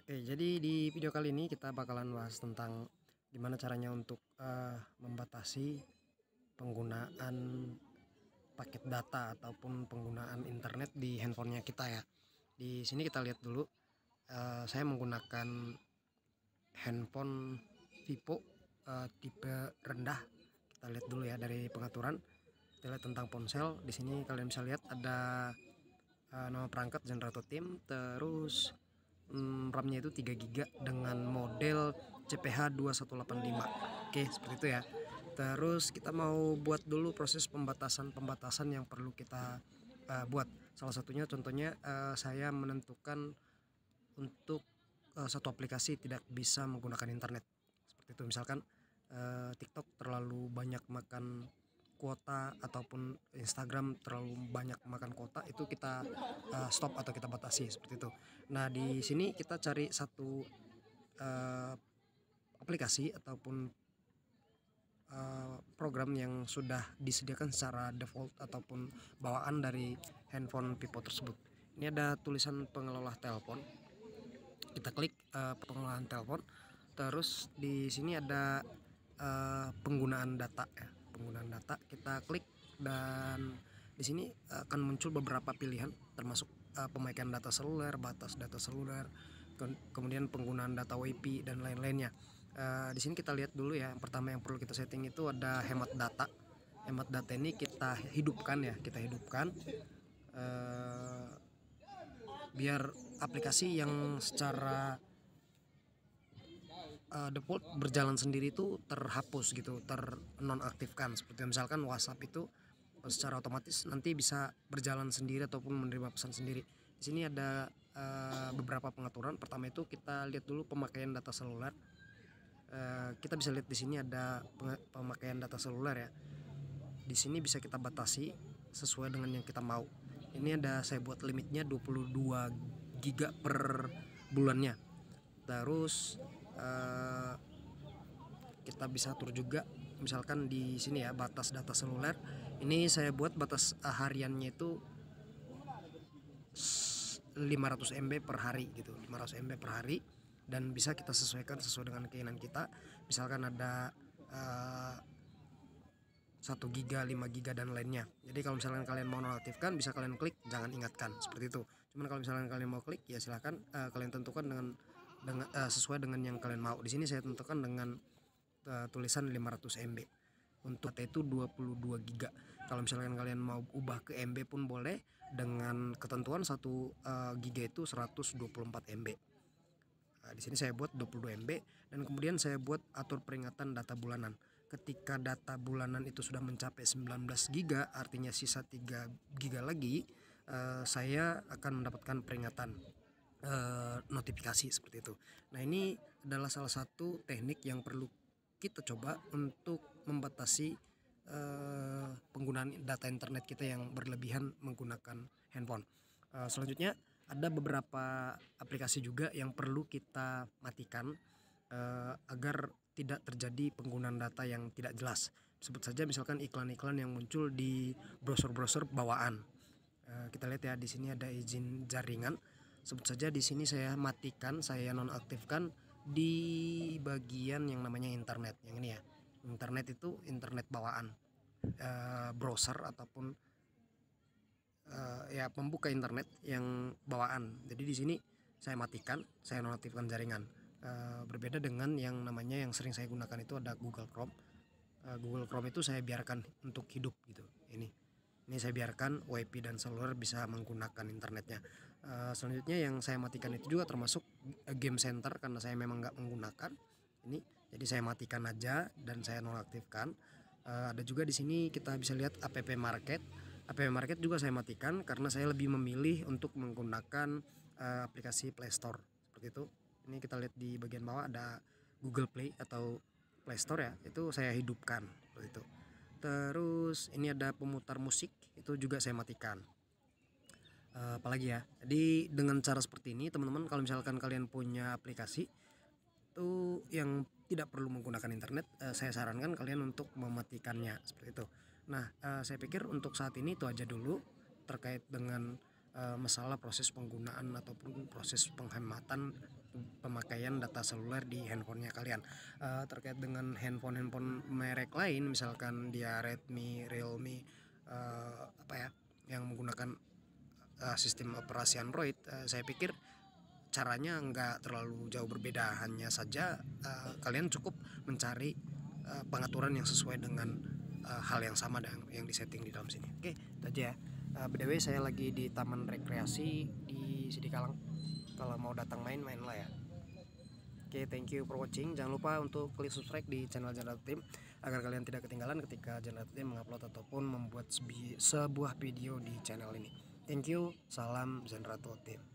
Oke, jadi di video kali ini kita bakalan bahas tentang gimana caranya untuk membatasi penggunaan paket data ataupun penggunaan internet di handphonenya kita ya. Di sini kita lihat dulu, saya menggunakan handphone Vivo tipe rendah. Kita lihat dulu ya dari pengaturan. Kita lihat tentang ponsel. Di sini kalian bisa lihat ada nama perangkat Zenrato Team, terus RAM-nya itu 3 GB dengan model CPH 2185. Oke, seperti itu ya. Terus kita mau buat dulu proses pembatasan yang perlu kita buat. Salah satunya contohnya saya menentukan untuk satu aplikasi tidak bisa menggunakan internet. Seperti itu, misalkan TikTok terlalu banyak makan kuota ataupun Instagram terlalu banyak makan kuota, itu kita stop atau kita batasi seperti itu. Nah, di sini kita cari satu aplikasi ataupun program yang sudah disediakan secara default ataupun bawaan dari handphone Vivo tersebut. Ini ada tulisan pengelola telepon. Kita klik pengelolaan telepon. Terus di sini ada penggunaan data ya. Penggunaan data kita klik dan di sini akan muncul beberapa pilihan termasuk pemakaian data seluler, batas data seluler, kemudian penggunaan data WiFi dan lain-lainnya. Di sini kita lihat dulu ya. Yang pertama yang perlu kita setting itu ada hemat data. Hemat data ini kita hidupkan ya, kita hidupkan biar aplikasi yang secara default berjalan sendiri itu terhapus gitu, ternonaktifkan. Seperti misalkan WhatsApp itu secara otomatis nanti bisa berjalan sendiri ataupun menerima pesan sendiri. Di sini ada beberapa pengaturan. Pertama itu kita lihat dulu pemakaian data seluler. Kita bisa lihat di sini ada pemakaian data seluler ya. Di sini bisa kita batasi sesuai dengan yang kita mau. Ini ada saya buat limitnya 22 GB per bulannya. Terus kita bisa atur juga misalkan di sini ya, batas data seluler. Ini saya buat batas hariannya itu 500 MB per hari gitu, 500 MB per hari, dan bisa kita sesuaikan sesuai dengan keinginan kita. Misalkan ada 1 giga, 5 giga dan lainnya. Jadi kalau misalkan kalian mau nonaktifkan bisa kalian klik, jangan ingatkan, seperti itu. Cuman kalau misalkan kalian mau klik ya silahkan kalian tentukan dengan sesuai dengan yang kalian mau. Di sini saya tentukan dengan tulisan 500 MB. Untuk data itu 22 giga. Kalau misalkan kalian mau ubah ke MB pun boleh, dengan ketentuan 1 giga itu 124 MB. Di sini saya buat 22 MB dan kemudian saya buat atur peringatan data bulanan. Ketika data bulanan itu sudah mencapai 19 giga, artinya sisa 3 giga lagi, saya akan mendapatkan peringatan notifikasi seperti itu. Nah, ini adalah salah satu teknik yang perlu kita coba untuk membatasi penggunaan data internet kita yang berlebihan menggunakan handphone. Selanjutnya ada beberapa aplikasi juga yang perlu kita matikan agar tidak terjadi penggunaan data yang tidak jelas. Sebut saja misalkan iklan-iklan yang muncul di browser-browser bawaan. Kita lihat ya, di sini ada izin jaringan. Sebut saja di sini saya matikan, saya nonaktifkan di bagian yang namanya internet. Yang ini ya, internet itu internet bawaan, browser ataupun ya pembuka internet yang bawaan. Jadi di sini saya matikan, saya nonaktifkan jaringan. Berbeda dengan yang namanya yang sering saya gunakan itu ada Google Chrome. Google Chrome itu saya biarkan untuk hidup gitu. Ini saya biarkan WiFi dan seluler bisa menggunakan internetnya. Selanjutnya yang saya matikan itu juga termasuk game center karena saya memang nggak menggunakan ini. Jadi saya matikan aja dan saya nonaktifkan. Ada juga di sini kita bisa lihat app market. App market juga saya matikan karena saya lebih memilih untuk menggunakan aplikasi Play Store seperti itu. Ini kita lihat di bagian bawah ada Google Play atau Play Store ya, itu saya hidupkan seperti itu. Terus ini ada pemutar musik, itu juga saya matikan. Apalagi ya, jadi dengan cara seperti ini teman-teman, kalau misalkan kalian punya aplikasi itu yang tidak perlu menggunakan internet, saya sarankan kalian untuk mematikannya seperti itu. Nah, saya pikir untuk saat ini itu aja dulu terkait dengan masalah proses penggunaan ataupun proses penghematan pemakaian data seluler di handphonenya kalian. Terkait dengan handphone merek lain, misalkan dia Redmi, Realme, apa ya, yang menggunakan sistem operasi Android, saya pikir caranya nggak terlalu jauh berbeda, hanya saja kalian cukup mencari pengaturan yang sesuai dengan hal yang sama dengan yang disetting di dalam sini. Oke, itu aja ya. BTW saya lagi di taman rekreasi di Sidikalang. Kalau mau datang main lah ya. Oke, thank you for watching. Jangan lupa untuk klik subscribe di channel Jenderal Tim agar kalian tidak ketinggalan ketika Jenderal Tim mengupload ataupun membuat sebuah video di channel ini. Thank you, salam Jenderal Tim.